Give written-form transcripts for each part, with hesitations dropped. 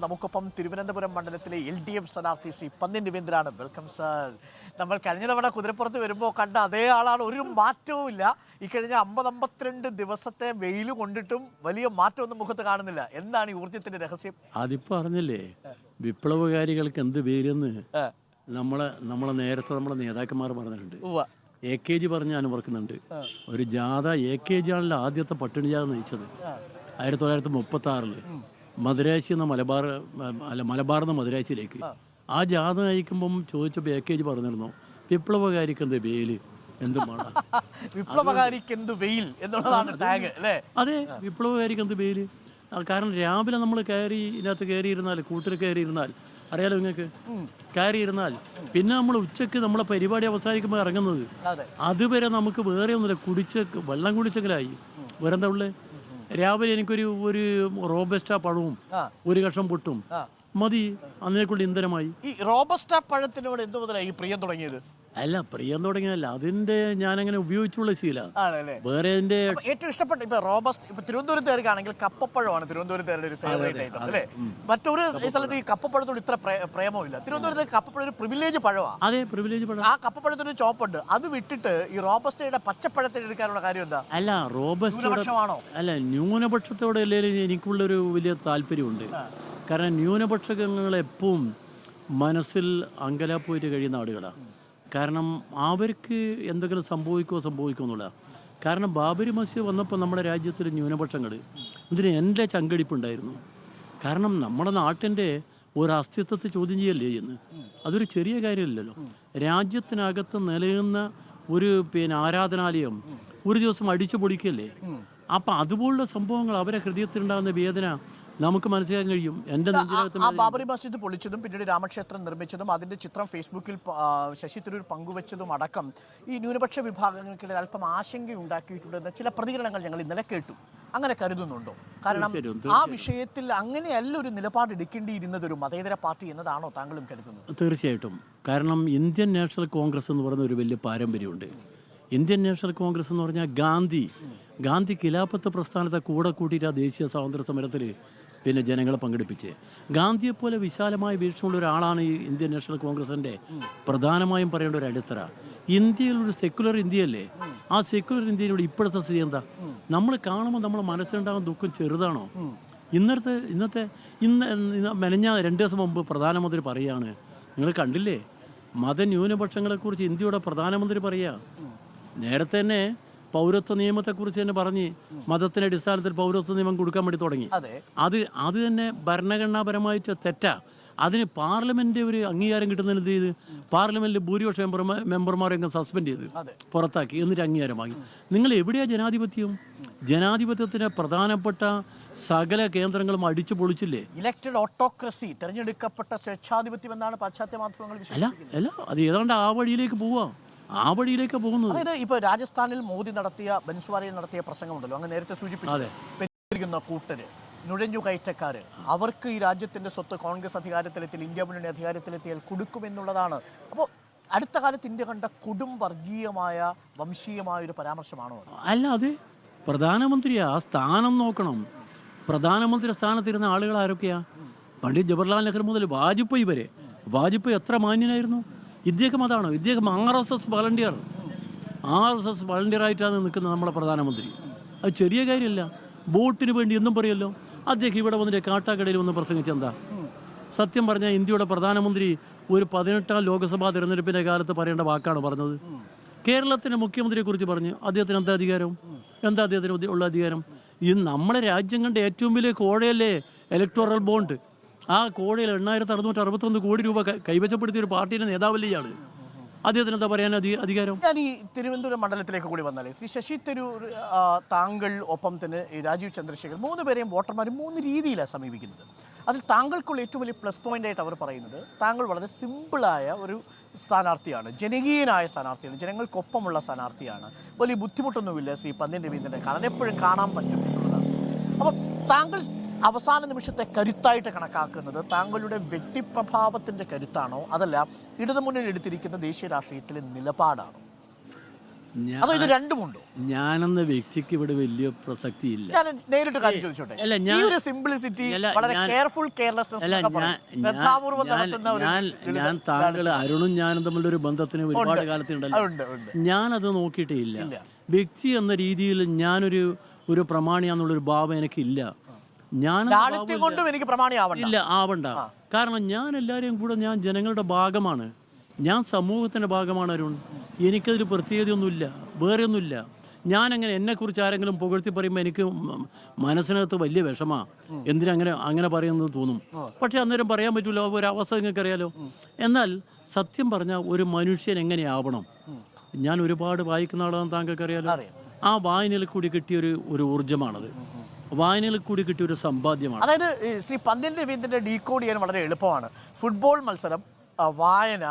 നമുക്കൊപ്പം തിരുവനന്തപുരം മണ്ഡലത്തിലെ LDF സ്ഥാനാർത്ഥി ശ്രീ പന്ന്യൻ രവീന്ദ്രനാണ്. Welcome sir. നമ്മൾ കഴിഞ്ഞ തവണ കുതിരപ്പുറത്ത് വരുമ്പോൾ കണ്ട അതേ ആളാണ്, ഒരു മാറ്റവും ഇല്ല. ഈ കഴിഞ്ഞ 50-52 ദിവസത്തെ വെയിൽ കൊണ്ടിട്ടും വലിയ മാറ്റമൊന്നും മുഖത്ത് കാണുന്നില്ല. എന്താണ് ഈ ഊർജ്ജത്തിന്റെ രഹസ്യം? അതിപ്പോ അറിഞ്ഞില്ലേ, വിപ്ലവകാരികൾക്ക് എന്ത് പേരെന്ന് നമ്മളെ നേരത്തെ നമ്മളെ നേതാക്കന്മാർ പറഞ്ഞിട്ടുണ്ട്. AKG പറഞ്ഞ് ഞാൻ ഓർക്കുന്നുണ്ട്. ഒരു ജാഥ AKG ആണല്ലോ ആദ്യത്തെ പട്ടിണി ജാഥ നയിച്ചത് 1936 മദുരാശി എന്ന മലബാർന്ന് മദുരാശിയിലേക്ക്. ആ ജാഥ നയിക്കുമ്പം ചോദിച്ചപ്പോൾ AKG പറഞ്ഞിരുന്നു, വിപ്ലവകാരിക്ക് എന്ത് വെയില് എന്തുമാണ് വിപ്ലവകാരിക്ക് എന്ത് വെയിൽ എന്നുള്ളതാണ് ടാഗ് അല്ലേ? അതെ, വിപ്ലവകാരിക്ക് എന്ത് വെയില്. കാരണം രാവിലെ നമ്മൾ ഇതിനകത്ത് കയറിയിരുന്നാൽ, കൂട്ടിൽ കയറിയിരുന്നാൽ, അറിയാലോ നിങ്ങൾക്ക്, കയറിയിരുന്നാൽ പിന്നെ നമ്മൾ ഉച്ചക്ക് നമ്മളെ പരിപാടി അവസാനിക്കുമ്പോൾ ഇറങ്ങുന്നത്, അതുവരെ നമുക്ക് വേറെ ഒന്നുമില്ല, വെള്ളം കുടിച്ചെങ്കിലായി. വേറെന്താ ഉള്ളേ? രാവിലെ എനിക്കൊരു റോബസ്റ്റ പഴവും ഒരു കഷ്ണം പൊട്ടും മതി, അതിനെക്കൊണ്ട് ഇന്ധനമായി. ഈ റോബസ്റ്റ പഴത്തിനോട് എന്ത് മുതലായി ഈ പ്രിയം തുടങ്ങിയത്? അല്ല, പ്രിയം തുടങ്ങിയല്ല, അതിന്റെ ഞാനങ്ങനെ ഉപയോഗിച്ചുള്ള ശീല. വേറെ ഏറ്റവും ഇഷ്ടപ്പെട്ട ഇപ്പൊ റോബസ്റ്റ്, ഇപ്പൊ തിരുവനന്തപുരത്തുകാർക്കാണെങ്കിൽ കപ്പപ്പഴമാണ് തിരുവനന്തപുരത്തുകാരുടെ ഒരു ഫേവറേറ്റ് ഐറ്റം അല്ലേ? മറ്റൊരു സ്ഥലത്ത് ഈ കപ്പപ്പഴത്തോട് ഇത്ര പ്രേമമില്ല. തിരുവനന്തപുരത്ത് കപ്പപ്പഴം ഒരു പ്രിവിലേജ് പഴമാണ്. അതെ, പ്രിവിലേജ് പഴം. ആ കപ്പപ്പഴത്തിന് ചോപ്പുണ്ട്, അത് വിട്ടിട്ട് ഈ റോബസ്റ്റയുടെ പച്ചപ്പഴത്തിന് എടുക്കാനുള്ള കാര്യം എന്താ? അല്ല, റോബസ്റ്റയാണോ? അല്ല, ന്യൂനപക്ഷത്തോടെ അല്ലെങ്കിലും എനിക്കുള്ളൊരു വലിയ താല്പര്യമുണ്ട്. കാരണം ന്യൂനപക്ഷങ്ങൾ എപ്പോഴും മനസ്സിൽ അങ്കലാപ്പോയിട്ട് കഴിയുന്ന ആളുകളാണ്. കാരണം അവർക്ക് എന്തെങ്കിലും സംഭവിക്കുമെന്നുള്ള. കാരണം ബാബരി മസ്ജിദ് വന്നപ്പോൾ നമ്മുടെ രാജ്യത്തിൽ ന്യൂനപക്ഷങ്ങൾ ഇതിന് എൻ്റെ ചങ്കടിപ്പുണ്ടായിരുന്നു. കാരണം നമ്മുടെ നാട്ടിൻ്റെ ഒരു അസ്തിത്വത്തെ ചോദ്യം ചെയ്യല്ലേ ചെയ്യുന്നത്. അതൊരു ചെറിയ കാര്യമില്ലല്ലോ. രാജ്യത്തിനകത്ത് നിലയുന്ന ഒരു ആരാധനാലയം ഒരു ദിവസം അടിച്ചു പൊളിക്കല്ലേ. അപ്പം അതുപോലുള്ള സംഭവങ്ങൾ അവരെ ഹൃദയത്തിലുണ്ടാകുന്ന വേദന നമുക്ക് മനസ്സിലാക്കാൻ കഴിയും. ബാബറി മസ്ജിദ് പൊളിച്ചതും പിന്നീട് രാമക്ഷേത്രം നിർമ്മിച്ചതും അതിന്റെ ചിത്രം ഫേസ്ബുക്കിൽ ശശി തരൂർ പങ്കുവച്ചതും അടക്കം ഈ ന്യൂനപക്ഷ വിഭാഗങ്ങൾക്കിടയിൽ അല്പം ആശങ്കയുണ്ടാക്കിയിട്ടുണ്ടെന്ന ചില പ്രതികരണങ്ങൾ ഞങ്ങൾ ഇന്നലെ കേട്ടു. അങ്ങനെ കരുതുന്നുണ്ടോ? കാരണം ആ വിഷയത്തിൽ അങ്ങനെയല്ല ഒരു നിലപാട് എടുക്കേണ്ടിയിരുന്നത് ഒരു മതേതര പാർട്ടി എന്നതാണോ താങ്കളും കരുതുന്നത്? തീർച്ചയായിട്ടും. കാരണം ഇന്ത്യൻ നാഷണൽ കോൺഗ്രസ് എന്ന് പറയുന്ന ഒരു വലിയ പാരമ്പര്യമുണ്ട്. ഇന്ത്യൻ നാഷണൽ കോൺഗ്രസ് എന്ന് പറഞ്ഞാൽ ഗാന്ധി ഖിലാഫത്ത് പ്രസ്ഥാനത്തെ കൂടെ കൂട്ടിയിട്ട് ആ ദേശീയ സ്വാതന്ത്ര്യ സമരത്തിൽ ജനങ്ങളെ പങ്കെടുപ്പിച്ച്, ഗാന്ധിയെപ്പോലെ വിശാലമായ വീക്ഷണമുള്ള ഒരാളാണ് ഈ ഇന്ത്യൻ നാഷണൽ കോൺഗ്രസിൻ്റെ പ്രധാനമായും പറയേണ്ട ഒരു അടിത്തറ. ഇന്ത്യയിൽ ഒരു സെക്യുലർ ഇന്ത്യയല്ലേ? ആ സെക്യുലർ ഇന്ത്യയിലൂടെ ഇപ്പോഴത്തെ സ്ഥിതി എന്താ? നമ്മൾ കാണുമ്പോൾ നമ്മളെ മനസ്സിലുണ്ടാകുന്ന ദുഃഖം ചെറുതാണോ? ഇന്നത്തെ മെനഞ്ഞ 2 ദിവസം മുമ്പ് പ്രധാനമന്ത്രി പറയുകയാണ്, നിങ്ങൾ കണ്ടില്ലേ, മതന്യൂനപക്ഷങ്ങളെക്കുറിച്ച് ഇന്ത്യയുടെ പ്രധാനമന്ത്രി പറയുക. നേരത്തെ തന്നെ പൗരത്വ നിയമത്തെക്കുറിച്ച് തന്നെ പറഞ്ഞ് മതത്തിന്റെ അടിസ്ഥാനത്തിൽ പൗരത്വ നിയമം കൊടുക്കാൻ വേണ്ടി തുടങ്ങി. അത് തന്നെ ഭരണഘടനാപരമായിട്ട് തെറ്റാ. അതിന് പാർലമെന്റ് ഒരു അംഗീകാരം കിട്ടുന്നതിന് എന്ത് ചെയ്ത്, പാർലമെന്റിൽ ഭൂരിപക്ഷം മെമ്പർമാരെയൊക്കെ സസ്പെൻഡ് ചെയ്ത് പുറത്താക്കി, എന്നിട്ട് അംഗീകാരമാക്കി. നിങ്ങൾ എവിടെയാ ജനാധിപത്യം? ജനാധിപത്യത്തിന് പ്രധാനപ്പെട്ട സകല കേന്ദ്രങ്ങളും അടിച്ചു പൊളിച്ചില്ലേ? ഇലക്ടഡ് ഓട്ടോക്രസി, തെരഞ്ഞെടുക്കപ്പെട്ട സ്വേച്ഛാധിപത്യം എന്നാണ് പാശ്ചാത്യ മാധ്യമങ്ങൾ വിശേഷിപ്പിക്കുന്നത്. അല്ല, അത് ഏതാണ്ട് ആ വഴിയിലേക്ക് പോകുന്നത്. അതായത് ഇപ്പൊ രാജസ്ഥാനിൽ മോദി ബൻസ്വാരയിൽ നടത്തിയ പ്രസംഗമുണ്ടല്ലോ, അങ്ങ് നേരത്തെ സൂചിപ്പിച്ചിരിക്കുന്ന കൂട്ടര്, നുഴഞ്ഞു കയറ്റക്കാര്, അവർക്ക് ഈ രാജ്യത്തിന്റെ സ്വത്ത് കോൺഗ്രസ് അധികാരത്തിലെത്തിയാൽ, ഇന്ത്യ മുന്നണി അധികാരത്തിലെത്തിയാൽ കൊടുക്കുമെന്നുള്ളതാണ്. അപ്പോൾ അടുത്ത കാലത്ത് ഇന്ത്യ കണ്ട കൊടും വർഗീയമായ വംശീയമായ ഒരു പരാമർശമാണോ? അല്ല, അത് പ്രധാനമന്ത്രിയാ, ആ സ്ഥാനം നോക്കണം. പ്രധാനമന്ത്രി സ്ഥാനത്തിരുന്ന ആളുകൾ ആരൊക്കെയാ? പണ്ഡിറ്റ് ജവഹർലാൽ നെഹ്റു മുതൽ വാജ്പേയി വരെ. വാജ്പേയി എത്ര മാന്യനായിരുന്നു. ഇദ്ദേഹം അതാണോ? ഇദ്ദേഹം RSS വളണ്ടിയറായിട്ടാണ് നിൽക്കുന്നത് നമ്മുടെ പ്രധാനമന്ത്രി. അത് ചെറിയ കാര്യമല്ല. വോട്ടിന് വേണ്ടി എന്നും പറയുമല്ലോ. അദ്ദേഹം ഇവിടെ വന്നിട്ട് കാട്ടാക്കടയിൽ വന്ന് പ്രസംഗിച്ചെന്താ? സത്യം പറഞ്ഞാൽ ഇന്ത്യയുടെ പ്രധാനമന്ത്രി ഒരു 18ാം ലോക്സഭാ തിരഞ്ഞെടുപ്പിൻ്റെ കാലത്ത് പറയേണ്ട വാക്കാണ് പറഞ്ഞത്. കേരളത്തിൻ്റെ മുഖ്യമന്ത്രിയെക്കുറിച്ച് പറഞ്ഞു. അദ്ദേഹത്തിന് എന്താ അധികാരം? എന്താ അദ്ദേഹത്തിന് ഉള്ള അധികാരം? ഇത് നമ്മളെ രാജ്യം കണ്ട ഏറ്റവും വലിയ കോഴയല്ലേ ഇലക്ടോറൽ ബോണ്ട്. ആ കോഴയിൽ 8,661 കോടി രൂപ കൈവശപ്പെടുത്തിയ ഒരു പാർട്ടിയുടെ നേതാവല്ലേ ഇയാള്. അദ്ദേഹത്തിന് എന്താ പറയാൻ അധികാരം? ഞാൻ ഈ തിരുവനന്തപുരം മണ്ഡലത്തിലേക്ക് കൂടി വന്നാലേ, ശ്രീ ശശി തരൂർ, താങ്കൾ, ഒപ്പം തന്നെ രാജീവ് ചന്ദ്രശേഖർ, 3 പേരെയും വോട്ടർമാർ 3 രീതിയിലാണ് സമീപിക്കുന്നത്. അതിൽ താങ്കൾക്കുള്ള ഏറ്റവും വലിയ പ്ലസ് പോയിന്റ് ആയിട്ട് അവർ പറയുന്നത്, താങ്കൾ വളരെ സിമ്പിളായ ഒരു സ്ഥാനാർത്ഥിയാണ്, ജനകീയനായ സ്ഥാനാർത്ഥിയാണ്, ജനങ്ങൾക്കൊപ്പമുള്ള സ്ഥാനാർത്ഥിയാണ്, വലിയ ബുദ്ധിമുട്ടൊന്നുമില്ല ശ്രീ പന്ന്യൻ രവീന്ദ്രനെ കാണാൻ, എപ്പോഴും കാണാൻ പറ്റും എന്നുള്ളതാണ്. അപ്പോൾ താങ്കൾ അവസാന നിമിഷത്തെ കരുത്തായിട്ട് കണക്കാക്കുന്നത് താങ്കളുടെ വ്യക്തിപ്രഭാവത്തിൻ്റെ കരുത്താണോ, അതല്ല ഇടതുമുന്നണി എടുത്തിരിക്കുന്ന ദേശീയ രാഷ്ട്രീയത്തിലെ നിലപാടാണോ? അതോ ഇത് രണ്ടുമുണ്ടോ? ഞാനെന്ന വ്യക്തിക്ക് ഇവിടെ വലിയ പ്രസക്തിയില്ല. ഞാൻ നേരിട്ട് കാര്യം ചോദിച്ചോട്ടെ? അല്ല, ഈ ഒരു സിംപ്ലിസിറ്റി, വളരെ കെയർഫുൾ കെയർലെസ്നെസ്, ശ്രദ്ധാപൂർവ്വം നടത്തുന്ന ഒരു ഞാൻ താങ്കൾ അരുണും ഞാനും തമ്മിലൊരു ബന്ധത്തിന് ഒരുപാട് കാലത്തുണ്ടല്ലോ. ഞാനത് നോക്കിയിട്ടേ ഇല്ല. വ്യക്തി എന്ന രീതിയിൽ ഞാനൊരു പ്രമാണിയാന്നുള്ളൊരു ഭാവം എനിക്കില്ല. എനിക്ക് പ്രമാണിയാവണ്ട. ഇല്ല, ആവണ്ട. കാരണം ഞാൻ എല്ലാവരെയും കൂടെ ഞാൻ ജനങ്ങളുടെ ഭാഗമാണ്, ഞാൻ സമൂഹത്തിൻ്റെ ഭാഗമാണ് അരുൺ. എനിക്കതിൽ പ്രത്യേകതയൊന്നുമില്ല, വേറെ ഒന്നുമില്ല. ഞാനങ്ങനെ എന്നെക്കുറിച്ച് ആരെങ്കിലും പുകഴ്ത്തി പറയുമ്പോൾ എനിക്ക് മനസ്സിനകത്ത് വലിയ വിഷമാണ്. അങ്ങനെ പറയുന്നത് തോന്നും. പക്ഷെ അന്നേരം പറയാൻ പറ്റില്ല, ഒരു അവസ്ഥ നിങ്ങൾക്കറിയാലോ. എന്നാൽ സത്യം പറഞ്ഞാൽ ഒരു മനുഷ്യൻ എങ്ങനെയാവണം, ഞാൻ ഒരുപാട് വായിക്കുന്ന ആളാണെന്ന് താങ്കൾക്കറിയാലോ. ആ വായനയിൽ കൂടി കിട്ടിയൊരു ഊർജ്ജമാണത്, വായനയിൽ കൂടി കിട്ടിയൊരു സമ്പാദ്യമാണ്. അതായത് ശ്രീ പന്ത്യൻ രവീന്ദ്രന്റെ ഡീകോഡ് ചെയ്യാൻ വളരെ എളുപ്പമാണ്. ഫുട്ബോൾ മത്സരം, വായന,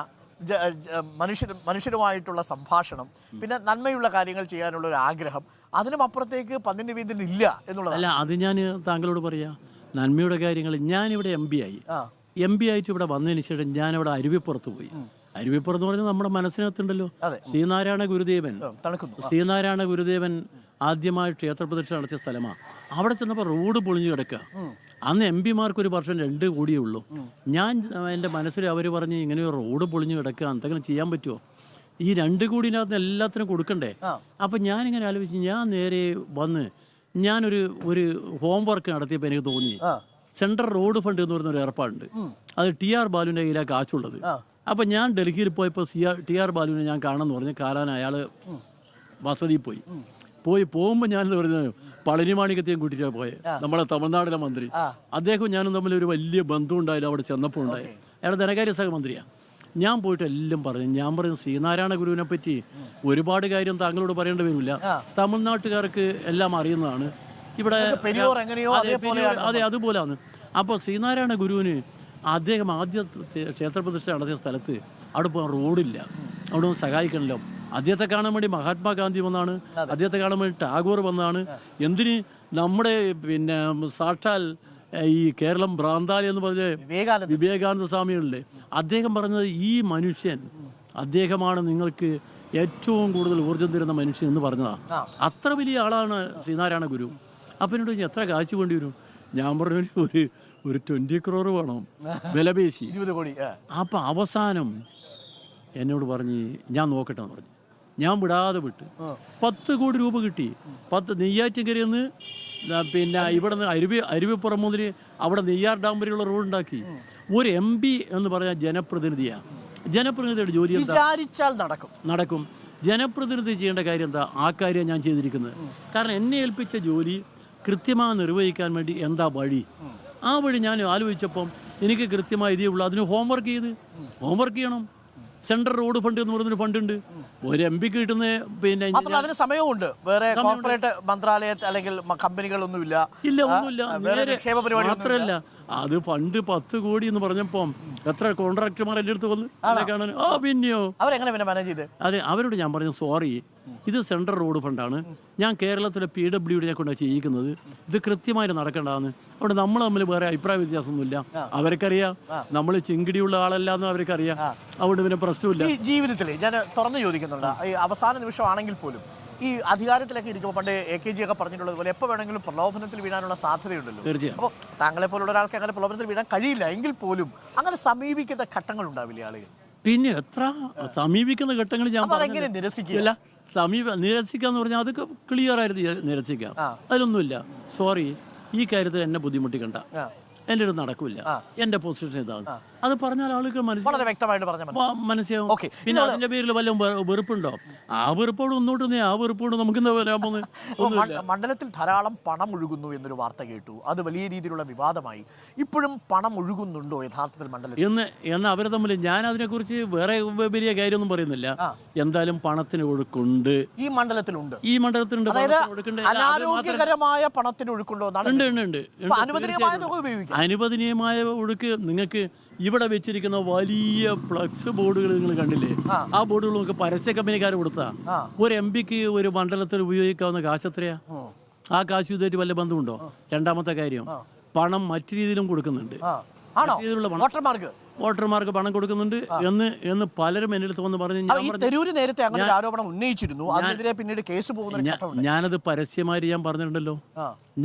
മനുഷ്യരുമായിട്ടുള്ള സംഭാഷണം, പിന്നെ നന്മയുള്ള കാര്യങ്ങൾ ചെയ്യാനുള്ള ഒരു ആഗ്രഹം, അതിനും അപ്പുറത്തേക്ക് പന്ത്യൻ രവീന്ദ്രൻ ഇല്ല എന്നുള്ളതല്ല. അല്ല, അത് ഞാൻ താങ്കളോട് പറയാം. നന്മയുടെ കാര്യങ്ങൾ, ഞാനിവിടെ എം പി ആയിട്ട് ഇവിടെ വന്നതിന് ശേഷം ഞാനിവിടെ അരുവിപ്പുറത്ത് പോയി. അരുവിപ്പുറത്ത് പറഞ്ഞാൽ നമ്മുടെ മനസ്സിനകത്തുണ്ടല്ലോ, ശ്രീനാരായണ ഗുരുദേവൻ ആദ്യമായി ക്ഷേത്രപ്രതിഷ്ഠ നടത്തിയ സ്ഥലമാണ്. അവിടെ ചെന്നപ്പോൾ റോഡ് പൊളിഞ്ഞു കിടക്കുക. അന്ന് എം പിമാർക്ക് ഒരു വർഷം 2 കോടിയേ ഉള്ളൂ. ഞാൻ എൻ്റെ മനസ്സിൽ അവർ പറഞ്ഞ് ഇങ്ങനെ റോഡ് പൊളിഞ്ഞു കിടക്കുക, എന്തെങ്കിലും ചെയ്യാൻ പറ്റുമോ, ഈ 2 കോടിനകത്ത് എല്ലാത്തിനും കൊടുക്കണ്ടേ. അപ്പം ഞാനിങ്ങനെ ആലോചിച്ച് ഞാൻ നേരെ വന്ന് ഞാനൊരു ഹോംവർക്ക് നടത്തിയപ്പോൾ എനിക്ക് തോന്നി, സെൻട്രൽ റോഡ് ഫണ്ട് എന്ന് പറയുന്നൊരു ഏർപ്പാടുണ്ട്. അത് TR ബാലുവിൻ്റെ കയ്യിലാണ് കാശുള്ളത്. അപ്പം ഞാൻ ഡൽഹിയിൽ പോയപ്പോൾ TR ബാലുവിനെ ഞാൻ കാണാമെന്ന് പറഞ്ഞ് കാണാൻ അയാൾ വസതിയിൽ പോകുമ്പോൾ ഞാനെന്ന് പറയുന്നത് പളനിമാണിക്കത്തെയും കൂട്ടിയിട്ടാണ് പോയത്, നമ്മളെ തമിഴ്നാടിലെ മന്ത്രി. അദ്ദേഹം ഞാനും തമ്മിൽ ഒരു വലിയ ബന്ധം ഉണ്ടായില്ല. അവിടെ ചെന്നപ്പോൾ ഉണ്ടായി, അയാൾ ധനകാര്യ സഹമന്ത്രിയാണ്. ഞാൻ പോയിട്ട് എല്ലാം പറഞ്ഞു. ഞാൻ പറഞ്ഞു, ശ്രീനാരായണ ഗുരുവിനെ പറ്റി ഒരുപാട് കാര്യം താങ്കളോട് പറയേണ്ടി വരില്ല, തമിഴ്നാട്ടുകാർക്ക് എല്ലാം അറിയുന്നതാണ്. ഇവിടെ അതെ, അതുപോലെയാണ്. അപ്പോൾ ശ്രീനാരായണ ഗുരുവിന് അദ്ദേഹം ആദ്യ ക്ഷേത്രപ്രതിഷ്ഠ നടത്തിയ സ്ഥലത്ത് അവിടെ പോകാൻ റോഡില്ല, അവിടെ ഒന്നും സഹായിക്കണല്ലോ. അദ്ദേഹത്തെ കാണാൻ വേണ്ടി മഹാത്മാഗാന്ധി വന്നാണ്, അദ്ദേഹത്തെ കാണാൻ വേണ്ടി ടാഗോർ വന്നതാണ്. എന്തിന് നമ്മുടെ പിന്നെ സാക്ഷാൽ ഈ കേരളം ഭ്രാന്താലി എന്ന് പറഞ്ഞ വിവേകാനന്ദ സ്വാമികളിലെ അദ്ദേഹം പറഞ്ഞത്, ഈ മനുഷ്യൻ അദ്ദേഹമാണ് നിങ്ങൾക്ക് ഏറ്റവും കൂടുതൽ ഊർജ്ജം തരുന്ന മനുഷ്യൻ എന്ന് പറഞ്ഞതാണ്. അത്ര വലിയ ആളാണ് ശ്രീനാരായണ ഗുരു. അപ്പം എന്നോട് എത്ര കാശ് വേണ്ടി വരും? ഞാൻ പറഞ്ഞു, ഒരു 20 crore വേണം വിലപേശി. 20 കോടി. അപ്പം അവസാനം എന്നോട് പറഞ്ഞ് ഞാൻ നോക്കട്ടെ എന്ന് പറഞ്ഞു. ഞാൻ വിടാതെ വിട്ട് 10 കോടി രൂപ കിട്ടി. 10 നെയ്യാറ്റിൻകരയിൽ നിന്ന് പിന്നെ ഇവിടെ നിന്ന് അരുവിപ്പുറം മുതൽ അവിടെ നെയ്യാർ ഡാം വരെയുള്ള റോഡ് ഉണ്ടാക്കി. ഒരു MP എന്ന് പറഞ്ഞാൽ ജനപ്രതിനിധിയാണ്. ജനപ്രതിനിധിയുടെ ജോലി വിചാരിച്ചാൽ നടക്കും. ജനപ്രതിനിധി ചെയ്യേണ്ട കാര്യം എന്താ, ആ കാര്യം ഞാൻ ചെയ്തിരിക്കുന്നത്. കാരണം എന്നെ ഏൽപ്പിച്ച ജോലി കൃത്യമായി നിർവഹിക്കാൻ വേണ്ടി എന്താ വഴി, ആ വഴി ഞാൻ ആലോചിച്ചപ്പം എനിക്ക് കൃത്യമായ ഇതേ ഉള്ളൂ. അതിന് ഹോംവർക്ക് ചെയ്യണം. സെൻട്രൽ റോഡ് ഫണ്ട് എന്ന് പറയുന്നൊരു ഫണ്ടുണ്ട്, ഒരു MP കിട്ടുന്ന. പിന്നെ അതിന് സമയമുണ്ട്. വേറെ കോർപ്പറേറ്റ് മന്ത്രാലയത്തിൽ അല്ലെങ്കിൽ കമ്പനികളൊന്നുമില്ല. ഒന്നുമില്ല. മാത്രമല്ല, അത് ഫണ്ട് 10 കോടി എന്ന് പറഞ്ഞപ്പം എത്ര കോൺട്രാക്ടർമാർ എൻ്റെ അടുത്ത് വന്ന് കാണാൻ. പിന്നെയോ അവരെങ്ങനെ മാനേജ് ചെയ്ത്? അതെ, അവരോട് ഞാൻ പറഞ്ഞു, സോറി, ഇത് സെൻട്രൽ റോഡ് ഫണ്ടാണ്, ഞാൻ കേരളത്തിലെ PWD കൊണ്ട് ചെയ്യിക്കുന്നത്, ഇത് കൃത്യമായിട്ട് നടക്കേണ്ടതാണ്. അവിടെ നമ്മൾ തമ്മിൽ വേറെ അഭിപ്രായ വ്യത്യാസമൊന്നുമില്ല. അവർക്കറിയാം നമ്മൾ ചിങ്കിടിയുള്ള ആളല്ല എന്ന് അവർക്കറിയാം. അതുകൊണ്ട് പിന്നെ പ്രശ്നമില്ല. ഈ ജീവിതത്തിൽ ഞാൻ തുറന്നു ചോദിക്കുന്നുണ്ട്, ഈ അവസാന നിമിഷമാണെങ്കിൽ പോലും ഈ അധികാരത്തിലൊക്കെ ഇരിക്കുമ്പോൾ പണ്ട് AKG ഒക്കെ പറഞ്ഞിട്ടുള്ളത് പോലെ എപ്പോൾ വേണമെങ്കിലും പ്രലോഭനത്തിൽ വീഴാനുള്ള സാധ്യതയുണ്ടല്ലോ. തീർച്ചയായും. അപ്പോൾ താങ്കളെ പോലുള്ള ഒരാൾക്ക് അങ്ങനെ പ്രലോഭനത്തിൽ വീഴാൻ കഴിയില്ല എങ്കിൽ പോലും അങ്ങനെ സമീപിക്കുന്ന ഘട്ടങ്ങൾ ഉണ്ടാവില്ല ആളുകൾ? പിന്നെ എത്ര സമീപിക്കുന്ന ഘട്ടങ്ങൾ ഞാൻ അതെങ്ങനെ നിരസിക്കില്ല? നിരസിക്കുക എന്ന് പറഞ്ഞാൽ അതൊക്കെ ക്ലിയർ ആയിട്ട് നിരസിക്കാം, അതിലൊന്നുമില്ല. സോറി, ഈ കാര്യത്തിൽ എന്നെ ബുദ്ധിമുട്ടിക്കണ്ട, എൻ്റെ അടുത്ത് നടക്കില്ല, എൻ്റെ പൊസിഷൻ ഇതാണ്, അത് പറഞ്ഞാൽ ആളുകൾ വളരെ വ്യക്തമായിട്ട് മനസ്സിലാവും. പിന്നെ അതിന്റെ പേരിൽ വല്ല വെറുപ്പുണ്ടോ? ആ വെറുപ്പോട് ഒന്നോട്ട് ആ വെറുപ്പോട് നമുക്ക് എന്താ വരാൻ പോകുന്നത്? മണ്ഡലത്തിൽ ധാരാളം പണം ഒഴുകുന്നു എന്നൊരു വാർത്ത കേട്ടു, അത് വലിയ രീതിയിലുള്ള വിവാദമായി. ഇപ്പോഴും പണം ഒഴുകുന്നുണ്ടോ യഥാർത്ഥത്തിൽ മണ്ഡലത്തിൽ എന്ന് അവർ തമ്മിൽ? ഞാൻ അതിനെക്കുറിച്ച് വേറെ വലിയ കാര്യമൊന്നും പറയുന്നില്ല. എന്തായാലും പണത്തിന് ഒഴുക്കുണ്ട്, ഈ മണ്ഡലത്തിലുണ്ട്. അനാരോഗ്യകരമായ പണത്തിന് ഒഴുക്കുണ്ടോ? അനുവദനീയമായ ഒഴുക്ക് നിങ്ങൾക്ക് ഇവിടെ വെച്ചിരിക്കുന്ന വലിയ ഫ്ലക്സ് ബോർഡുകൾ നിങ്ങൾ കണ്ടില്ലേ? ആ ബോർഡുകൾ നമുക്ക് പരസ്യ കമ്പനിക്കാർ കൊടുത്താ ഒരു MP ഒരു മണ്ഡലത്തിൽ ഉപയോഗിക്കാവുന്ന കാശ് എത്രയാ? ആ കാശ് ഇതായിട്ട് വല്ല ബന്ധമുണ്ടോ? രണ്ടാമത്തെ കാര്യം, പണം മറ്റു രീതിയിലും കൊടുക്കുന്നുണ്ട്. ആണോ രസീതിലുള്ള പണം വോട്ടർമാർക്ക് വോട്ടർമാർക്ക് പണം കൊടുക്കുന്നുണ്ട് എന്ന് പലരും എൻ്റെ അടുത്ത് വന്ന് പറഞ്ഞ് ഈ തെരൂര് നേരത്തെ അങ്ങനെ ഒരു ആരോപണം ഉന്നയിച്ചിരുന്നു. അതിനെതിരെ പിന്നീട് കേസ് പോകുന്ന ഞാനത് പരസ്യമായിട്ട് ഞാൻ പറഞ്ഞിട്ടുണ്ടല്ലോ.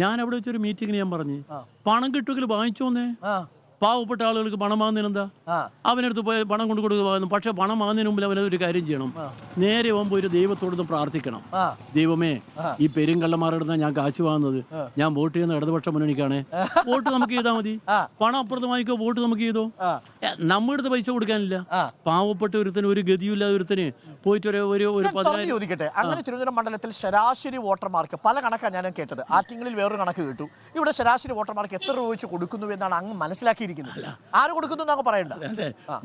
ഞാൻ അവിടെ വെച്ചൊരു മീറ്റിങ്ങിന് ഞാൻ പറഞ്ഞു, പണം കിട്ടുമെങ്കിൽ വാങ്ങിച്ചോന്നേ. പാവപ്പെട്ട ആളുകൾക്ക് പണം വാങ്ങുന്നതിനെന്താ, അവനടുത്ത് പോയി പണം കൊണ്ട് കൊടുക്കുക. പക്ഷെ പണം വാങ്ങുന്നതിന് മുമ്പിൽ അവനൊരു കാര്യം ചെയ്യണം, നേരെ പോകുമ്പോൾ ഒരു ദൈവത്തോടൊന്ന് പ്രാർത്ഥിക്കണം. ദൈവമേ, ഈ പെരുങ്കള്ളന്മാരുടെ ഞാൻ കാശ് വാങ്ങുന്നത്, ഞാൻ വോട്ട് ചെയ്യുന്ന ഇടതുപക്ഷ മുന്നണിക്കാണ്, വോട്ട് നമുക്ക് ചെയ്താൽ മതി. പണം അപ്പുറത്ത് വാങ്ങിക്കോ, വോട്ട് നമുക്ക് ചെയ്തോ. നമ്മുടെ അടുത്ത് പൈസ കൊടുക്കാനില്ല. പാവപ്പെട്ട ഒരുത്തിന്, ഒരു ഗതിയില്ലാതെ ഒരുത്തിന് പോയിട്ട് ഒരു ചോദിക്കട്ടെ, അങ്ങനെ തിരുവനന്തപുരം മണ്ഡലത്തിൽ ശരാശരി വോട്ടർമാർക്ക് പല കണക്കാണ് ഞാൻ കേട്ടത്. ആറ്റിങ്ങളിൽ വേറൊരു കണക്ക് കേട്ടു. ഇവിടെ ശരാശരി വോട്ടർമാർക്ക് എത്ര രൂപ വെച്ച് കൊടുക്കുന്നു എന്നാണ് അങ്ങ് മനസ്സിലാക്കി. ആര് കൊടുക്കുന്നു പറയണ്ട,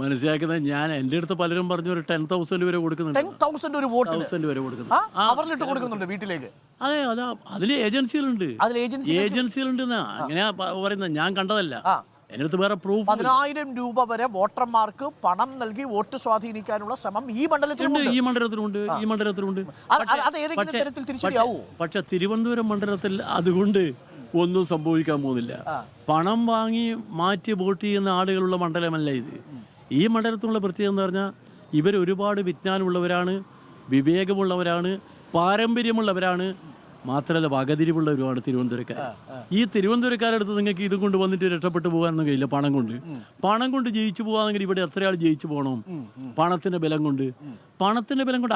മനസ്സിലാക്കുന്നത് ഞാൻ എൻ്റെ അടുത്ത് പലരും പറഞ്ഞു ഒരു 10,000 വരെ കൊടുക്കുന്നുണ്ട്. 10,000 ഒരു വോട്ട് വരെ കൊടുക്കുന്നു, അവരിലിട്ട് കൊടുക്കുന്നുണ്ട് വീട്ടിലേക്ക്. അതെ, അതാ അതിൽ ഏജൻസികളുണ്ട്, ഏജൻസികളുണ്ട് അങ്ങനെയാ പറയുന്നത്. ഞാൻ കണ്ടതല്ല, എൻ്റെ അടുത്ത് വേറെ പ്രൂഫ്. 10,000 രൂപ വരെ വോട്ടർമാർക്ക് പണം നൽകി വോട്ട് സ്വാധീനിക്കാനുള്ള ശ്രമം ഈ മണ്ഡലത്തിലുണ്ട്. പക്ഷെ തിരുവനന്തപുരം മണ്ഡലത്തിൽ അതുകൊണ്ട് ഒന്നും സംഭവിക്കാൻ പോകുന്നില്ല. പണം വാങ്ങി മാറ്റി വോട്ട് ചെയ്യുന്ന ആളുകളുള്ള മണ്ഡലമല്ല ഇത്. ഈ മണ്ഡലത്തിലുള്ള പ്രത്യേകത എന്ന് പറഞ്ഞാൽ ഇവർ ഒരുപാട് വിജ്ഞാനമുള്ളവരാണ്, വിവേകമുള്ളവരാണ്, പാരമ്പര്യമുള്ളവരാണ്, മാത്രമല്ല വകതിരിവുള്ളവരുമാണ് തിരുവനന്തപുരക്കാർ. ഈ തിരുവനന്തപുരക്കാരടുത്ത് നിങ്ങൾക്ക് ഇതും കൊണ്ട് വന്നിട്ട് രക്ഷപ്പെട്ടു പോകാനൊന്നും കഴിയില്ല. പണം കൊണ്ട് ജയിച്ചു പോകാമെങ്കിൽ ഇവിടെ എത്ര ആൾ ജയിച്ചു പോകണം? പണത്തിന്റെ ബലം കൊണ്ട്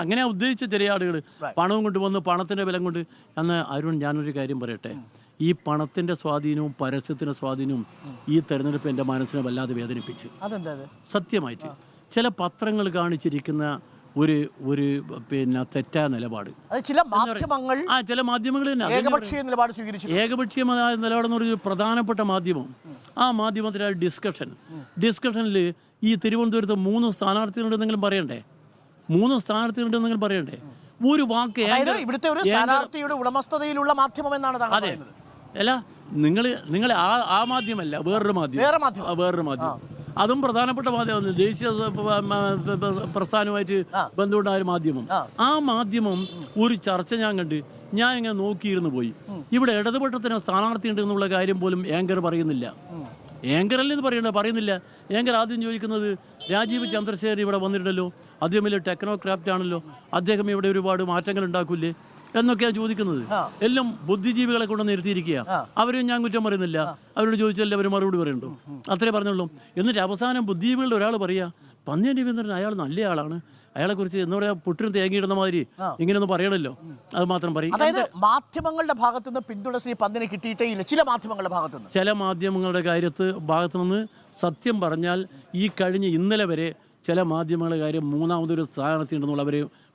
അങ്ങനെ ഉദ്ദേശിച്ച ചില ആളുകൾ പണവും കൊണ്ട് വന്ന് പണത്തിന്റെ ബലം കൊണ്ട്. അന്ന് അരുൺ, ഞാനൊരു കാര്യം പറയട്ടെ, ഈ പണത്തിന്റെ സ്വാധീനവും പരസ്യത്തിന്റെ സ്വാധീനവും ഈ തെരഞ്ഞെടുപ്പ് എൻ്റെ മനസ്സിനെ വല്ലാതെ വേദനിപ്പിച്ചു. സത്യമായിട്ട് ചില പത്രങ്ങൾ കാണിച്ചിരിക്കുന്ന ഒരു പിന്നെ തെറ്റായ നിലപാട്, ചില മാധ്യമങ്ങൾ ഏകപക്ഷീയ നിലപാടെന്ന് പറഞ്ഞൊരു പ്രധാനപ്പെട്ട മാധ്യമം. ആ മാധ്യമത്തിലെ ഡിസ്കഷനിൽ ഈ തിരുവനന്തപുരത്ത് 3 സ്ഥാനാർത്ഥികളുണ്ടെന്നെങ്കിലും പറയണ്ടേ? 3 സ്ഥാനാർത്ഥികളുണ്ടെന്നെങ്കിലും പറയണ്ടേ? ഒരു വാക്ക് ഇവിടുത്തെ ഒരു സ്ഥാനാർത്ഥിയുടെ ഉടമസ്ഥതയിലുള്ള മാധ്യമം എന്നാണ് താങ്കൾ പറയുന്നത്. അല്ല, നിങ്ങൾ ആ മാധ്യമല്ല, വേറൊരു മാധ്യമം, അതും പ്രധാനപ്പെട്ട മാധ്യമം, ദേശീയ പ്രസ്ഥാനവുമായിട്ട് ബന്ധമുണ്ടായ ഒരു മാധ്യമം. ആ മാധ്യമം ഒരു ചർച്ച ഞാൻ കണ്ട്, ഞാൻ ഇങ്ങനെ നോക്കിയിരുന്നു പോയി. ഇവിടെ ഇടതുപക്ഷത്തിന് സ്ഥാനാർത്ഥി ഉണ്ട് എന്നുള്ള കാര്യം പോലും ആങ്കർ പറയുന്നില്ല. ആങ്കറല്ലേ ഇത് പറയുന്നില്ല. ആങ്കർ ആദ്യം ചോദിക്കുന്നത്, രാജീവ് ചന്ദ്രശേഖരൻ ഇവിടെ വന്നിട്ടുണ്ടല്ലോ, അദ്ദേഹം വലിയ ടെക്നോക്രാഫ്റ്റ് ആണല്ലോ, അദ്ദേഹം ഇവിടെ ഒരുപാട് മാറ്റങ്ങൾ ഉണ്ടാക്കൂലേ എന്നൊക്കെയാണ് ചോദിക്കുന്നത്. എല്ലാം ബുദ്ധിജീവികളെ കൊണ്ട് നിർത്തിയിരിക്കുക. അവരും ഞാൻ കുറ്റം പറയുന്നില്ല, അവരോട് ചോദിച്ചാൽ അവർ മറുപടി പറയുന്നുണ്ടോ? അത്രേ പറഞ്ഞുള്ളൂ. എന്നിട്ട് അവസാനം ബുദ്ധിജീവികളുടെ ഒരാൾ പറയുക, പന്നിയൻ രവീന്ദ്രൻ അയാൾ നല്ല ആളാണ്, അയാളെക്കുറിച്ച് എന്താ പറയുക, പുട്ടിന് തേങ്ങിയിടുന്ന മാതിരി ഇങ്ങനെയൊന്നും പറയണല്ലോ, അത് മാത്രം പറയും. അതായത് മാധ്യമങ്ങളുടെ ഭാഗത്തുനിന്ന് പിന്തുണ ശ്രീ പന്തിന് കിട്ടിയിട്ടേ ഇല്ല. ചില മാധ്യമങ്ങളുടെ ഭാഗത്തുനിന്ന് സത്യം പറഞ്ഞാൽ ഈ കഴിഞ്ഞ ഇന്നലെ വരെ ചില മാധ്യമങ്ങളുടെ കാര്യം മൂന്നാമതൊരു സ്ഥാനാർത്ഥി ഉണ്ടെന്നുള്ള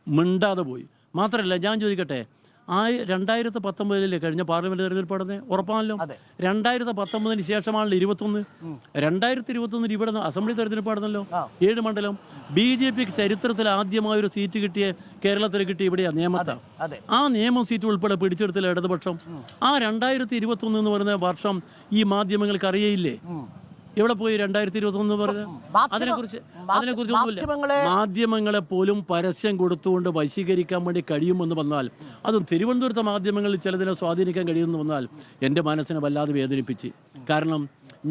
മിണ്ടാതെ പോയി. മാത്രമല്ല, ഞാൻ ചോദിക്കട്ടെ, 2019 കഴിഞ്ഞ പാർലമെന്റ് തെരഞ്ഞെടുപ്പ് നടന്നത് ഉറപ്പാണല്ലോ. 2019 ശേഷമാണല്ലോ 21. 2021 ഇവിടെ അസംബ്ലി തെരഞ്ഞെടുപ്പ് നടന്നല്ലോ, 7 മണ്ഡലം. BJP ചരിത്രത്തിൽ ആദ്യമായ ഒരു സീറ്റ് കിട്ടിയ കേരളത്തിൽ കിട്ടിയ ഇവിടെയാണ്, നേമത്താണ്. ആ നിയമം സീറ്റ് ഉൾപ്പെടെ പിടിച്ചെടുത്തില്ല ഇടതുപക്ഷം. ആ 2021 എന്ന് പറയുന്ന വർഷം ഈ മാധ്യമങ്ങൾക്ക് അറിയയില്ലേ? എവിടെ പോയി 2021 പറഞ്ഞത്? അതിനെക്കുറിച്ച് ഒന്നുമില്ല. മാധ്യമങ്ങളെ പോലും പരസ്യം കൊടുത്തുകൊണ്ട് വശീകരിക്കാൻ വേണ്ടി കഴിയുമെന്ന് വന്നാൽ, അതും തിരുവനന്തപുരത്തെ മാധ്യമങ്ങളിൽ ചിലതിനെ സ്വാധീനിക്കാൻ കഴിയുമെന്ന് വന്നാൽ എൻ്റെ മനസ്സിനെ വല്ലാതെ വേദനിപ്പിച്ച്. കാരണം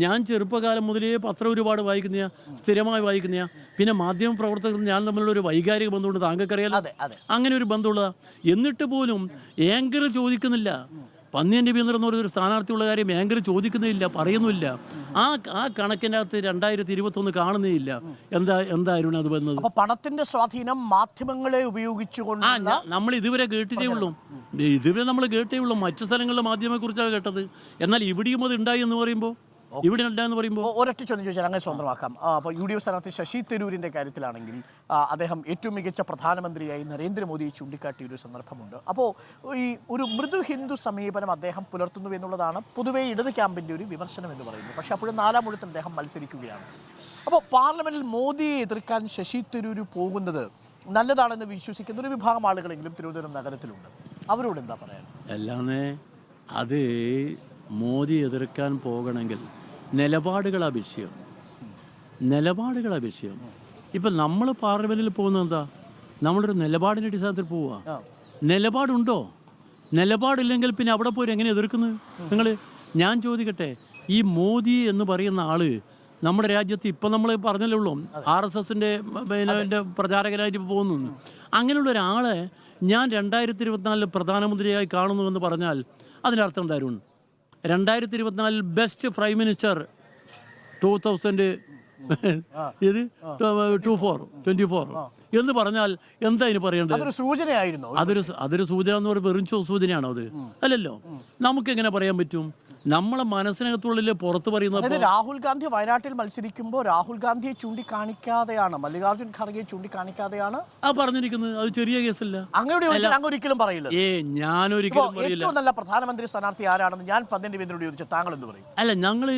ഞാൻ ചെറുപ്പകാലം മുതലേ പത്രം ഒരുപാട് വായിക്കുന്ന, സ്ഥിരമായി വായിക്കുന്ന, പിന്നെ മാധ്യമ പ്രവർത്തകർ ഞാൻ തമ്മിലുള്ള ഒരു വൈകാരിക ബന്ധമുണ്ട്, താങ്കൾക്കറിയാലോ. അങ്ങനെ ഒരു ബന്ധമുള്ളതാണ്. എന്നിട്ട് പോലും ആങ്കർ ചോദിക്കുന്നില്ല. പന്നിയൻ രവീന്ദ്രൻ എന്ന് പറയുന്നൊരു സ്ഥാനാർത്ഥിയുള്ള കാര്യം ആങ്കർ ചോദിക്കുന്നില്ല, പറയുന്നില്ല. ആ കണക്കിനകത്ത് 2021 കാണുന്നേ ഇല്ല. എന്തായിരുന്നു അത് വന്നത്? പണത്തിന്റെ സ്വാധീനം മാധ്യമങ്ങളെ ഉപയോഗിച്ചുകൊണ്ട് നമ്മൾ ഇതുവരെ കേട്ടിട്ടേ ഉള്ളൂ. മറ്റു സ്ഥലങ്ങളിലെ മാധ്യമത്തെ കുറിച്ചാണ് കേട്ടത്. എന്നാൽ ഇവിടെയും അത് ഉണ്ടായി എന്ന് പറയുമ്പോൾ, ഇവിടെ ഉണ്ടായെന്ന് പറയുമ്പോൾ ഒരൊറ്റ ചോദ്യം ചോദിച്ചാൽ അങ്ങനെ സ്വന്തമാക്കാം. അപ്പോൾ UDF സ്ഥാനാർത്ഥി ശശി തരൂരിൻ്റെ കാര്യത്തിലാണെങ്കിൽ അദ്ദേഹം ഏറ്റവും മികച്ച പ്രധാനമന്ത്രിയായി നരേന്ദ്രമോദിയെ ചൂണ്ടിക്കാട്ടിയ ഒരു സന്ദർഭമുണ്ട്. അപ്പോൾ ഈ ഒരു മൃദു ഹിന്ദു സമീപനം അദ്ദേഹം പുലർത്തുന്നു എന്നുള്ളതാണ് പൊതുവേ ഇടത് ക്യാമ്പിൻ്റെ ഒരു വിമർശനം എന്ന് പറയുന്നത്. പക്ഷേ അപ്പോഴും 4ാം ഊഴത്തിൽ അദ്ദേഹം മത്സരിക്കുകയാണ്. അപ്പോൾ പാർലമെന്റിൽ മോദിയെ എതിർക്കാൻ ശശി തരൂർ പോകുന്നത് നല്ലതാണെന്ന് വിശ്വസിക്കുന്ന ഒരു വിഭാഗം ആളുകളെങ്കിലും തിരുവനന്തപുരം നഗരത്തിലുണ്ട്. അവരോട് എന്താ പറയാൻ? അല്ലാതെ അത് മോദി എതിർക്കാൻ പോകണമെങ്കിൽ നിലപാടുകളാ വിഷയം. ഇപ്പം നമ്മൾ പാർലമെന്റിൽ പോകുന്നത് എന്താ? നമ്മളൊരു നിലപാടിൻ്റെ അടിസ്ഥാനത്തിൽ പോവുക. നിലപാടുണ്ടോ? നിലപാടില്ലെങ്കിൽ പിന്നെ അവിടെ പോയി എങ്ങനെ എതിർക്കുന്നത് നിങ്ങൾ? ഞാൻ ചോദിക്കട്ടെ, ഈ മോദി എന്ന് പറയുന്ന ആള് നമ്മുടെ രാജ്യത്ത് ഇപ്പം നമ്മൾ പറഞ്ഞല്ലേ ഉള്ളൂ RSSന്റെ പ്രചാരകനായിട്ട് പോകുന്നു. അങ്ങനെയുള്ള ഒരാളെ ഞാൻ 2024 പ്രധാനമന്ത്രിയായി കാണുന്നുവെന്ന് പറഞ്ഞാൽ അതിനർത്ഥം തരുൺ 2024 ബെസ്റ്റ് പ്രൈം മിനിസ്റ്റർ 2024 എന്ന് പറഞ്ഞാൽ എന്താ ഇതിന് പറയേണ്ടത്? അതൊരു സൂചനയായിരുന്നു. അതൊരു സൂചന എന്ന് പറയുമ്പോൾ വെറും സൂചനയാണോ അത്? അല്ലല്ലോ. നമുക്ക് എങ്ങനെ പറയാൻ പറ്റും? നമ്മളെ മനസ്സിനകത്തുള്ളിൽ പുറത്ത് പറയുന്നത് രാഹുൽ ഗാന്ധി വയനാട്ടിൽ മത്സരിക്കുമ്പോൾ രാഹുൽ ഗാന്ധിയെ ചൂണ്ടിക്കാണിക്കാതെയാണ്, മല്ലികാർജ്ജുൻ ഖർഗെ ചൂണ്ടിക്കാണിക്കാതെയാണ് പറഞ്ഞിരിക്കുന്നത്. അത് ചെറിയ കേസല്ല. അങ്ങനെ ഒരിക്കലും പറയില്ല. ഞാനൊരിക്കലും ഏറ്റവും നല്ല പ്രധാനമന്ത്രി സ്ഥാനാർത്ഥി ആരാണെന്ന് ഞാൻ പന്തൻ രവീന്ദ്രനോട് ചോദിച്ചു, താങ്കൾ എന്ത് പറയും? അല്ല, ഞങ്ങൾ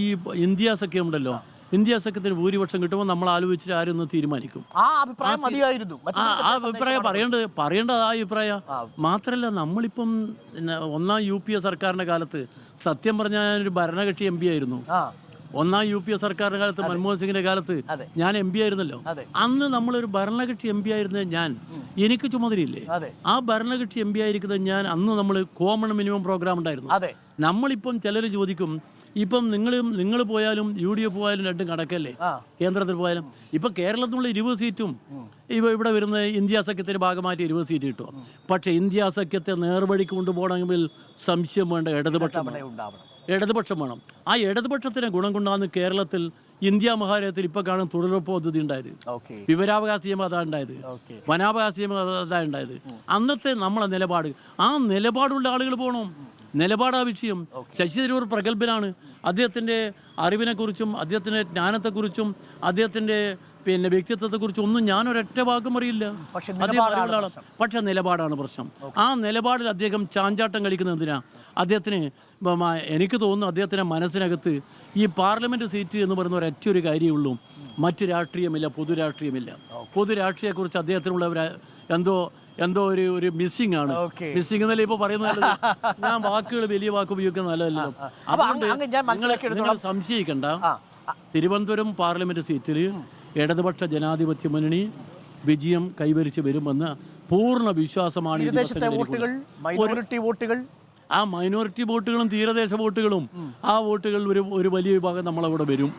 ഈ ഇന്ത്യ സഖ്യം ഉണ്ടല്ലോ, ഇന്ത്യ സഖ്യത്തിന് ഭൂരിപക്ഷം കിട്ടുമ്പോൾ നമ്മൾ ആലോചിച്ചിട്ട് ആരും തീരുമാനിക്കും. ആ അഭിപ്രായം മതിയായിരുന്നു. ആ അഭിപ്രായം പറയേണ്ടത് ആ അഭിപ്രായം മാത്രമല്ല. നമ്മളിപ്പം ഒന്നാം UPA സർക്കാരിന്റെ കാലത്ത് സത്യം പറഞ്ഞാൽ ഒരു ഭരണകക്ഷി MP ആയിരുന്നു. ഒന്നാം UPA സർക്കാരിന്റെ കാലത്ത് മൻമോഹൻ സിംഗിന്റെ കാലത്ത് ഞാൻ MP ആയിരുന്നല്ലോ. അന്ന് നമ്മളൊരു ഭരണകക്ഷി MP ആയിരുന്നത് എനിക്ക് ചുമതലയില്ലേ? ആ ഭരണകക്ഷി MP ആയിരിക്കുന്നത് ഞാൻ. അന്ന് നമ്മൾ കോമൺ മിനിമം പ്രോഗ്രാം ഉണ്ടായിരുന്നു. നമ്മളിപ്പം ചിലർ ചോദിക്കും, ഇപ്പം നിങ്ങൾ പോയാലും UDF പോയാലും രണ്ടും കണക്കല്ലേ, കേന്ദ്രത്തിൽ പോയാലും. ഇപ്പം കേരളത്തിലുള്ള 20 സീറ്റും ഇവിടെ വരുന്ന ഇന്ത്യ സഖ്യത്തിന്റെ ഭാഗമായിട്ട് 20 സീറ്റ് കിട്ടും. പക്ഷെ ഇന്ത്യ സഖ്യത്തെ നേർവഴിക്ക് കൊണ്ടുപോകണമെങ്കിൽ സംശയം വേണ്ട ഇടതുപക്ഷം വേണം. ആ ഇടതുപക്ഷത്തിന് ഗുണം കൊണ്ടാണ് കേരളത്തിൽ ഇന്ത്യ മഹാരാജ്യത്തിൽ ഇപ്പൊ കാണുന്ന തൊഴിലുറപ്പ് പദ്ധതി ഉണ്ടായത്, വിവരാവകാശ നിയമം അതാ ഉണ്ടായത്, വനാവകാശ നിയമം അതാ ഉണ്ടായത്. അന്നത്തെ നമ്മളെ നിലപാട്, ആ നിലപാടുള്ള ആളുകൾ പോകണം. നിലപാടാ വിഷയം. ശശി തരൂർ പ്രഗത്ഭനാണ്. അദ്ദേഹത്തിന്റെ അറിവിനെക്കുറിച്ചും അദ്ദേഹത്തിന്റെ ജ്ഞാനത്തെക്കുറിച്ചും അദ്ദേഹത്തിന്റെ വ്യക്തിത്വത്തെക്കുറിച്ചും ഒന്നും ഞാനൊരൊറ്റ വാക്കും അറിയില്ല. പക്ഷെ നിലപാടാണ് പ്രശ്നം. ആ നിലപാടിൽ അദ്ദേഹം ചാഞ്ചാട്ടം കളിക്കുന്നത് എന്തിനാ? അദ്ദേഹത്തിന് എനിക്ക് തോന്നുന്നു അദ്ദേഹത്തിന്റെ മനസ്സിനകത്ത് ഈ പാർലമെന്റ് സീറ്റ് എന്ന് പറയുന്ന ഒരൊറ്റൊരു കാര്യമുള്ളൂ. മറ്റു രാഷ്ട്രീയമില്ല, പൊതു രാഷ്ട്രീയത്തെക്കുറിച്ച് അദ്ദേഹത്തിനുള്ള എന്തോ ഒരു മിസ്സിംഗ് ആണ്. മിസ്സിംഗ് എന്നല്ലേ ഇപ്പൊ പറയുന്നത്. ഞാൻ വലിയ വാക്ക് ഉപയോഗിക്കുന്നത് നല്ലതല്ലോ. അതുകൊണ്ട് സംശയിക്കണ്ട. തിരുവനന്തപുരം പാർലമെന്റ് സീറ്റിൽ ഇടതുപക്ഷ ജനാധിപത്യ മുന്നണി വിജയം കൈവരിച്ച് വരുമെന്ന് പൂർണ്ണ വിശ്വാസമാണ്. ആ മൈനോറിറ്റി വോട്ടുകളും തീരദേശ വോട്ടുകളും ആ വോട്ടുകൾ ഒരു വലിയ വിഭാഗം നമ്മളവിടെ വരും.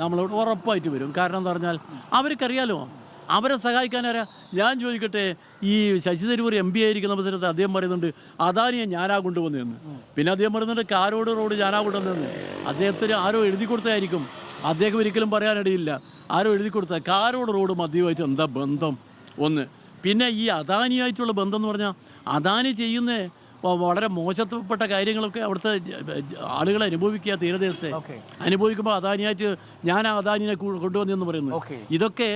നമ്മളവിടെ ഉറപ്പായിട്ട് വരും. കാരണം എന്താ പറഞ്ഞാൽ അവർക്കറിയാലോ അവരെ സഹായിക്കാനാരാ. ഞാൻ ചോദിക്കട്ടെ, ഈ ശശി തരൂർ MP ആയിരിക്കുന്ന അവസരത്ത് അദ്ദേഹം പറയുന്നുണ്ട് അദാനിയെ ഞാനാ കൊണ്ടുവന്നതെന്ന്. പിന്നെ അദ്ദേഹം പറയുന്നുണ്ട് കാരോട് റോഡ് ഞാനാ കൊണ്ടുവന്നതെന്ന്. അദ്ദേഹത്തിന് ആരോ എഴുതി കൊടുത്തതായിരിക്കും. അദ്ദേഹം ഒരിക്കലും പറയാനിടയില്ല. ആരോ എഴുതി കൊടുത്ത കാരോട് റോഡ് മധ്യമായിട്ട് എന്താ ബന്ധം? ഒന്ന്. പിന്നെ ഈ അദാനിയായിട്ടുള്ള ബന്ധം എന്ന് പറഞ്ഞാൽ അദാനി ചെയ്യുന്ന വളരെ മോശപ്പെട്ട കാര്യങ്ങളൊക്കെ അവിടുത്തെ ആളുകൾ അനുഭവിക്കുക. തീരദേശത്തെ അനുഭവിക്കുമ്പോൾ അദാനിയായിട്ട് ഞാൻ ആ അദാനിനെ കൊണ്ടുവന്നെന്ന് പറയുന്നത് ഇതൊക്കെ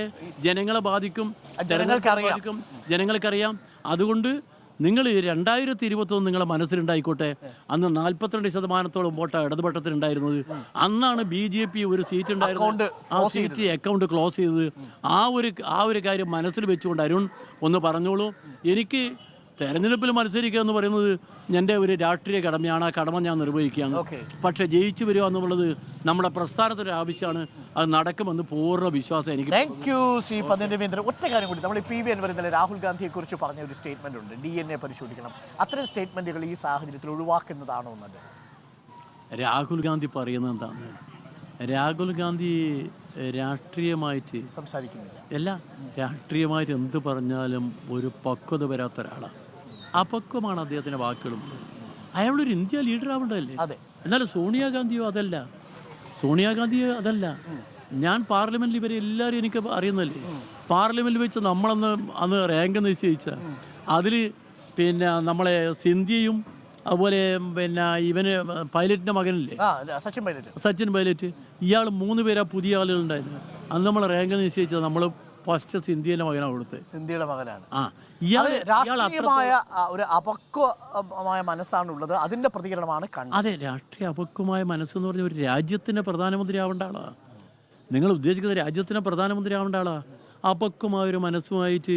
ജനങ്ങളെ ബാധിക്കും, ജനങ്ങൾക്കറിയാം. അതുകൊണ്ട് നിങ്ങൾ 2021 നിങ്ങളെ മനസ്സിലുണ്ടായിക്കോട്ടെ. അന്ന് 42% വോട്ട് ഇടതുപക്ഷത്തിനുണ്ടായിരുന്നത്. അന്നാണ് BJP ഒരു സീറ്റ് ഉണ്ടായിരുന്നത്. ആ സീറ്റ് അക്കൗണ്ട് ക്ലോസ് ചെയ്തത്. ആ ഒരു കാര്യം മനസ്സിൽ വെച്ചുകൊണ്ട് അരുൺ ഒന്ന് പറഞ്ഞോളൂ. എനിക്ക് തെരഞ്ഞെടുപ്പിൽ മത്സരിക്കുക എന്ന് പറയുന്നത് എൻ്റെ ഒരു രാഷ്ട്രീയ കടമയാണ്. ആ കടമ ഞാൻ നിർവഹിക്കുകയാണ്. പക്ഷെ ജയിച്ചു വരിക എന്നുള്ളത് നമ്മുടെ പ്രസ്ഥാനത്തിൻ്റെ ആവശ്യമാണ്. അത് നടക്കുമെന്ന് പൂർണ്ണ വിശ്വാസം എനിക്ക്. Thank you Shri Panthan Raveendran. ഒറ്റ കാര്യം കൂടി, നമ്മൾ PV അൻവർ ഇന്നലെ രാഹുൽ ഗാന്ധിയെ കുറിച്ച് പറഞ്ഞ ഒരു സ്റ്റേറ്റ്മെന്റ് ഉണ്ട്, DNA പരിശോധിക്കണം. അത്തരം സ്റ്റേറ്റ്മെന്റുകൾ ഈ സാഹചര്യത്തിൽ ഒഴിവാക്കുന്നതാണോ നല്ലത്? രാഹുൽ ഗാന്ധി പറയുന്നത് എന്താണ്? രാഹുൽ ഗാന്ധി രാഷ്ട്രീയമായിട്ട് സംസാരിക്കുന്നില്ല. രാഷ്ട്രീയമായിട്ട് എന്ത് പറഞ്ഞാലും ഒരു പക്വത വരാത്ത ഒരാളാണ്. അപക്വമാണ് അദ്ദേഹത്തിന്റെ വാക്കുകളും. അയാളൊരു ഇന്ത്യ ലീഡർ ആവേണ്ടതല്ലേ? എന്നാലും സോണിയാഗാന്ധിയോ അതല്ല. ഞാൻ പാർലമെന്റിൽ ഇവരെ എല്ലാവരും എനിക്ക് അറിയുന്നല്ലേ. പാർലമെന്റിൽ വെച്ച് അന്ന് റാങ്ക് നിശ്ചയിച്ച അതിൽ നമ്മളെ സിന്ധ്യയും അതുപോലെ ഇവന് പൈലറ്റിന്റെ മകനില്ലേ സച്ചിൻ പൈലറ്റ്, ഇയാൾ 3 പേരാ പുതിയ ആളുകളുണ്ടായിരുന്നു. അന്ന് നമ്മൾ റാങ്ക് നിശ്ചയിച്ചത് നമ്മൾ ഫസ്റ്റ് സിന്ധ്യയുടെ മകനാണ് കൊടുത്തത്. സിന്ധ്യയുടെ മകനാണ്. ഒരു അപക്വമായ മനസ്സാണുള്ളത്. അതിന്റെ പ്രതികരണമാണ് കണ്ടത്. അതെ, രാഷ്ട്രീയ അപക്വമായ മനസ്സെന്ന് പറഞ്ഞ ഒരു രാജ്യത്തിന്റെ പ്രധാനമന്ത്രി ആവേണ്ട ആളാ. നിങ്ങൾ ഉദ്ദേശിക്കുന്ന രാജ്യത്തിന്റെ പ്രധാനമന്ത്രി ആവേണ്ട ആളാ. അപക്വമായ ഒരു മനസ്സുമായിട്ട്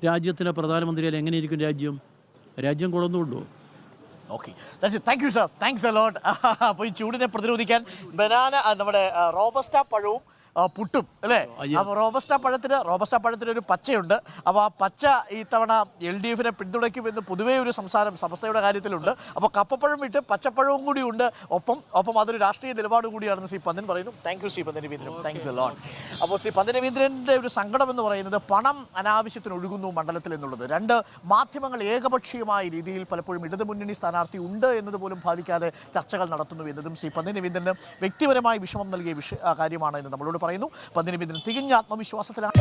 രാജ്യത്തിന്റെ പ്രധാനമന്ത്രിയാൽ എങ്ങനെയിരിക്കും രാജ്യം കുളന്നുകൊണ്ടോ? Okay, thank you sir, thanks a lot. അപ്പോൾ ഈ ചൂടിനെ പ്രതിരോധിക്കാൻ ബനാന, നമ്മുടെ റോബസ്റ്റ പഴവും പുട്ടും അല്ലേ? അപ്പോൾ റോബസ്റ്റ പഴത്തിന് ഒരു പച്ചയുണ്ട്. അപ്പോൾ ആ പച്ച ഇത്തവണ LDF പിന്തുണയ്ക്കുമെന്ന് പൊതുവേ ഒരു സംസാരം സമസ്തയുടെ കാര്യത്തിലുണ്ട്. അപ്പോൾ കപ്പപ്പഴം വിട്ട് പച്ചപ്പഴവും കൂടി ഉണ്ട് ഒപ്പം അതൊരു രാഷ്ട്രീയ നിലപാട് കൂടിയാണെന്ന് ശ്രീ പന്തൻ പറയുന്നു. Thank you Shri Panthan Raveendran. Thanks a lot. അപ്പോൾ ശ്രീ പന്തൻ രവീന്ദ്രൻ്റെ ഒരു സങ്കടം എന്ന് പറയുന്നത് പണം അനാവശ്യത്തിന് ഒഴുകുന്നു മണ്ഡലത്തിൽ എന്നുള്ളത്. രണ്ട് മാധ്യമങ്ങൾ ഏകപക്ഷീയമായ രീതിയിൽ പലപ്പോഴും ഇടതുമുന്നണി സ്ഥാനാർത്ഥി ഉണ്ട് എന്നതുപോലും ബാധിക്കാതെ ചർച്ചകൾ നടത്തുന്നു എന്നതും ശ്രീ പന്തൻ രവീന്ദ്രന് വ്യക്തിപരമായി വിഷമം നൽകിയ കാര്യമാണ് എന്ന് നമ്മളോട് പറയുന്നു. പന്തൻ രവീന്ദ്രൻ തികഞ്ഞ ആത്മവിശ്വാസത്തിലാണ്.